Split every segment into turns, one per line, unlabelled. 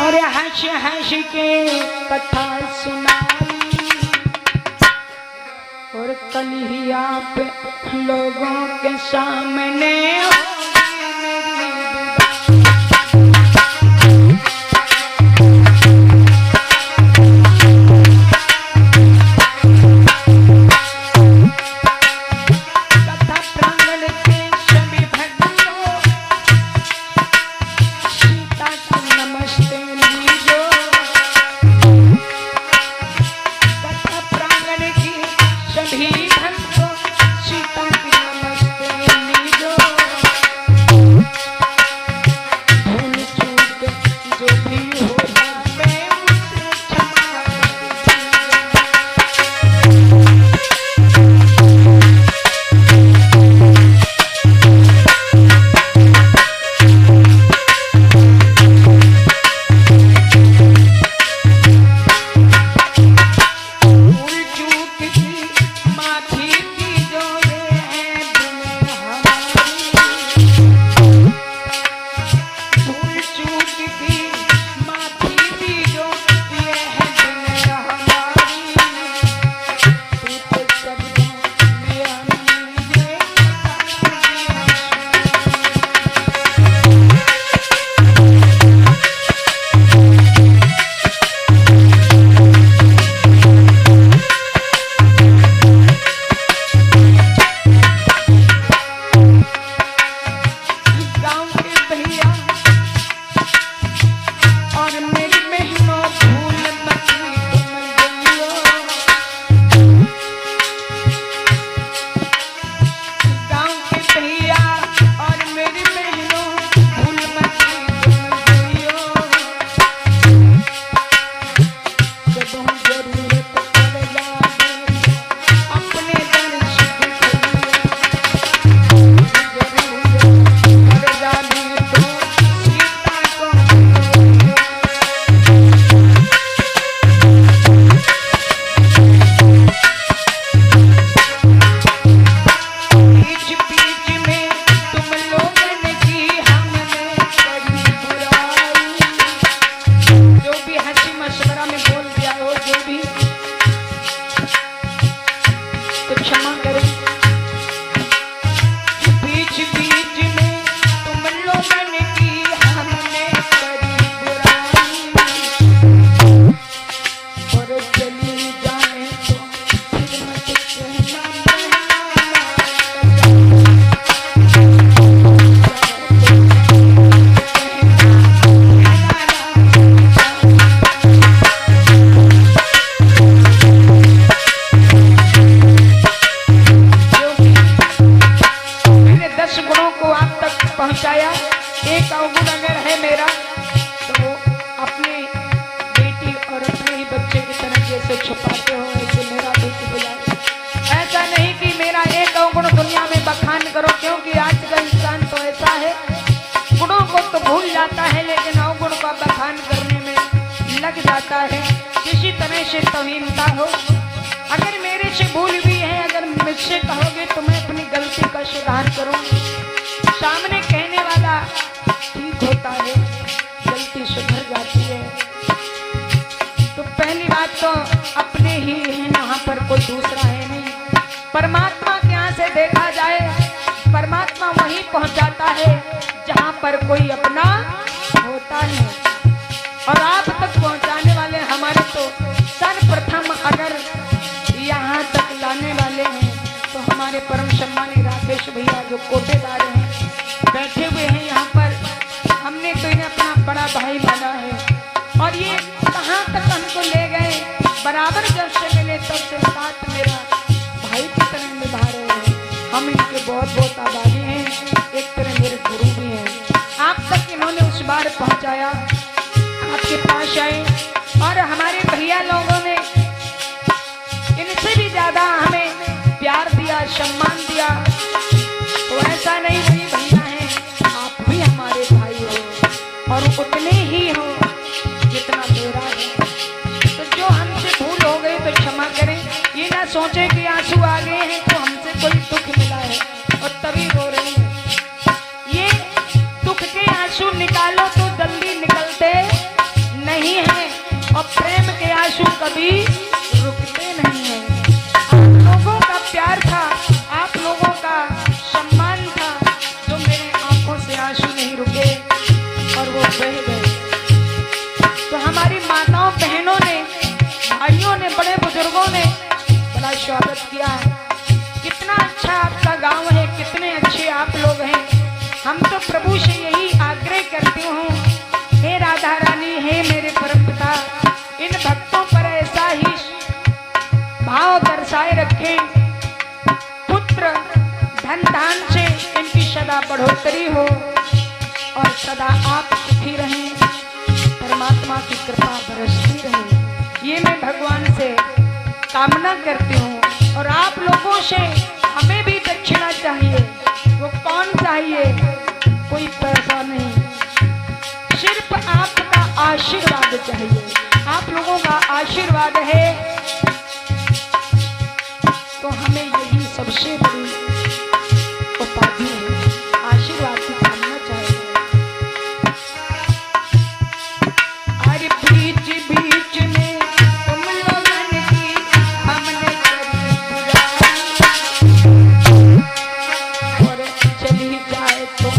और हंस हंस के कथा सुनाई और कन्हैया पे लोगों के सामने पहुंचाया। एक अवगुण अगर है मेरा तो वो अपनी बेटी और अपने ही बच्चे की तरह जैसे छुपाते हो ऐसे मेरा भी छुपाया। ऐसा नहीं कि मेरा एक अवगुण दुनिया में बखान करो, क्योंकि आज का इंसान तो ऐसा है गुणों को तो भूल जाता है लेकिन अवगुण का बखान करने में लग जाता है। किसी तरह से तौहीनता हो, अगर मेरे से भूल भी है, अगर मुझसे कहोगे तो मैं अपनी गलती का सुधार करूंगी। सामने कहने वाला ठीक होता है, गलती सुधर जाती है। तो पहली बात तो अपने ही है, यहाँ पर कोई दूसरा है नहीं। परमात्मा के यहाँ से देखा जाए, परमात्मा वहीं पहुंचाता है जहाँ पर कोई अपना होता है, और आप तक पहुंचाने वाले हमारे तो सर्वप्रथम अगर यहाँ तक लाने वाले हैं तो हमारे परम सम्मानी राकेश भैया जो कोटेदार हैं बैठे हुए हैं यहाँ पर, हमने तो इन्हें अपना बड़ा भाई माना है और ये कहाँ तक हमको ले गए। बराबर जब से मिले तब से साथ मेरा भाई की तरह निभा रहे हैं। हम इनके बहुत बहुत आभारी हैं, एक तरह मेरे गुरु भी हैं। आप तक इन्होंने उस बार पहुँचाया, आपके पास आए और हमारे भैया लोगों ने इनसे भी ज्यादा हमें प्यार दिया, सम्मान दिया। तो ऐसा नहीं कि भैया हैं, आप भी हमारे भाई हो और उतने ही हो जितना मेरा है। तो जो हमसे भूल हो गई तो क्षमा करें, ये ना सोचे कि आंसू आ गए हैं तो हमसे कोई दुख मिला है और तभी रो रहे हैं। ये दुख के आंसू निकालो तो जल्दी निकलते वो बह गए। तो हमारी माताओं बहनों ने, भाइयों ने, बड़े बुजुर्गों ने बड़ा स्वागत किया है। कितना अच्छा आपका गांव है, कितने अच्छे आप लोग हैं। हम तो प्रभु से यही आग्रह करती हूँ, हे राधा रानी, हे मेरे परमपिता, इन भक्तों पर ऐसा ही भाव दर्शाए रखें, पुत्र धन धान से इनकी सदा बढ़ोतरी हो और सदा आप सुखी रहें, परमात्मा की कृपा बरसती रहे। ये मैं भगवान से कामना करती हूँ। और आप लोगों से हमें भी दक्षिणा चाहिए। वो कौन चाहिए? कोई पैसा नहीं, सिर्फ आपका आशीर्वाद चाहिए। आप लोगों का आशीर्वाद है तो हमें यही सबसे बड़ी उपाधि है। आशीर्वाद की कामना चाहिए। अरे बीच बीच में तुम लोगन की हमने और चली जाए तो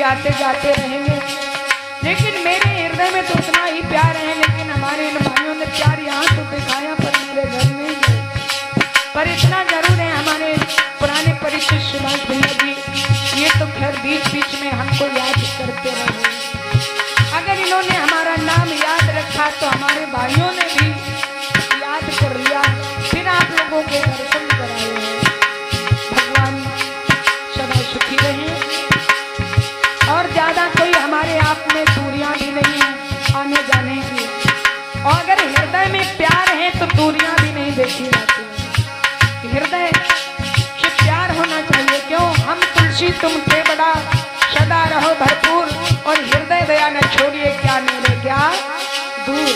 आते जाते रहेंगे, लेकिन मेरे हृदय में तो उतना ही प्यार है। लेकिन हमारे इन भाइयों ने प्यार यहाँ तो दिखाया पर मेरे घर नहीं गए। पर इतना जरूर है, हमारे पुराने परिचित सुभाष भैया जी, ये तो खैर बीच बीच में हमको याद करते रहे। अगर इन्होंने हमारा नाम याद रखा तो हमारे भाइयों ने भी याद कर लिया, फिर आप लोगों के दर्शन कराए हैं। भगवान सदा सुखी रहे और ज्यादा कोई हमारे आप में दूरियां भी नहीं है आने जाने की। और अगर हृदय में प्यार है तो दूरियां भी नहीं देखी जाती। हृदय से प्यार होना चाहिए। क्यों? हम तुलसी तुम के बड़ा सदा रहो भरपूर, और हृदय दया न छोड़िए क्या मेरे क्या दूर।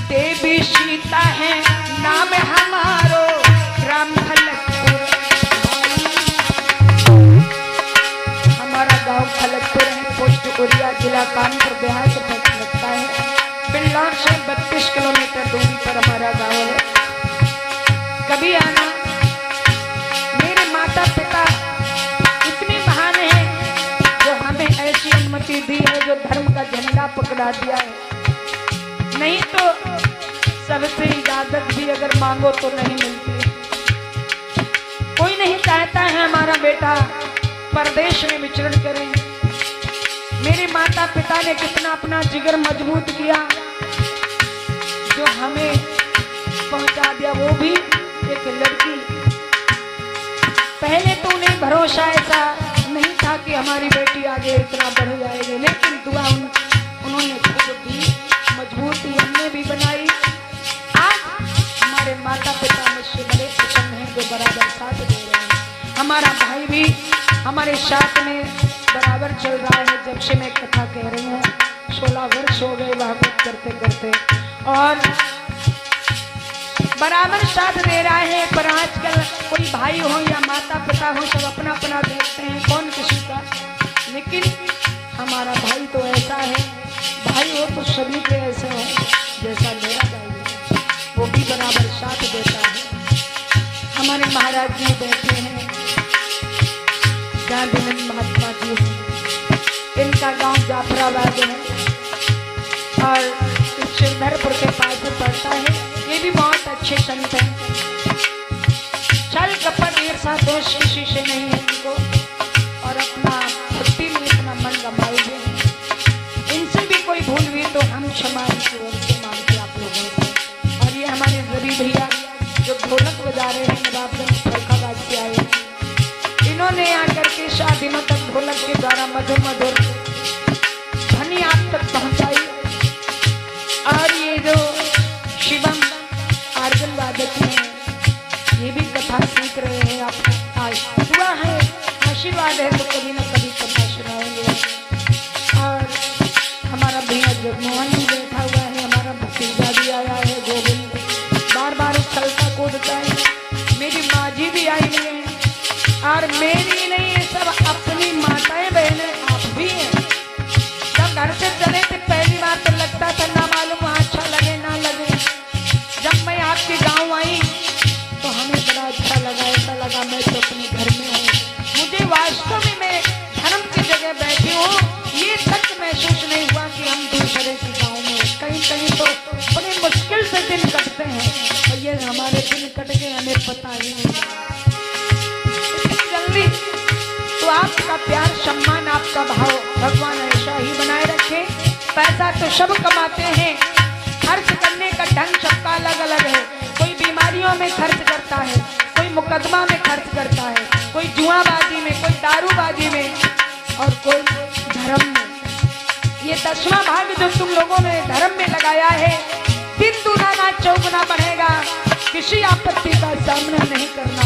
देवी सीता है नाम हमारो, राम खलकपुर। हमारा गांव खलकपुर है, पोस्ट उरिया, जिला कानपुर, बिहार से लगता है। बिल्लार से 32 किलोमीटर दूरी पर हमारा गांव है। कभी आना। मेरे माता पिता इतने महान हैं जो हमें ऐसी अनुमति दी है, जो धर्म का झंडा पकड़ा दिया है। नहीं तो सबसे इजाजत भी अगर मांगो तो नहीं मिलती। कोई नहीं चाहता है हमारा बेटा परदेश में विचरण करें। मेरे माता पिता ने कितना अपना जिगर मजबूत किया, जो हमें पहुंचा दिया। वो भी एक लड़की। पहले तो उन्हें भरोसा ऐसा नहीं था कि हमारी बेटी आगे इतना बढ़ जाएगी, लेकिन दुआ उन्होंने खुद भी मजबूती हमने भी बनाई। आज हमारे माता पिता मुझसे बड़े प्रसन्न हैं, जो बराबर साथ दे रहे हैं। हमारा भाई भी हमारे साथ में बराबर चल रहा है। जब से मैं कथा कह रही हूँ 16 वर्ष हो गए भागवत करते करते, और बराबर साथ दे रहा है। पर आजकल कोई भाई हो या माता पिता हो, सब अपना अपना देखते हैं, कौन किसी का। लेकिन हमारा भाई तो ऐसा है, भाई हो तो सभी के ऐसे हो जैसा मेरा भाई है, वो भी बराबर साथ देता है। हमारे महाराज जी बैठे हैं, गांधीनंद महात्मा जी हैं। इनका गांव जाफराबाद है और सिरधरपुर के पास में पड़ता है। ये भी बहुत अच्छे संत हैं। छल कपट ईर्षा दोष किसी से नहीं है इनको, और अपना भक्ति में अपना मन गंवाए हुए हैं। इनसे भी कोई भूल हुई तो हम क्षमा की ओर से मांगते आप लोगों से। और ये हमारे गरीब भैया जो ढोलक बजा रहे हैं, नवाबगंज फरखाबाद से आए, इन्होंने आकर के मुझे हमें पता ही नहीं इतनी जल्दी। तो आपका प्यार सम्मान आपका भाव भगवान ऐसा ही बनाए रखे। पैसा तो सब कमाते हैं, खर्च करने का ढंग सबका अलग अलग है। कोई बीमारियों में खर्च करता है, कोई मुकदमा में खर्च करता है, कोई जुआबाजी में, कोई दारूबाजी में और कोई धर्म में। ये 10वां भाग जो तुम लोगों ने धर्म में लगाया है, दिन दूना ना चौगुना बढ़ेगा, किसी आपत्ति का सामना नहीं करना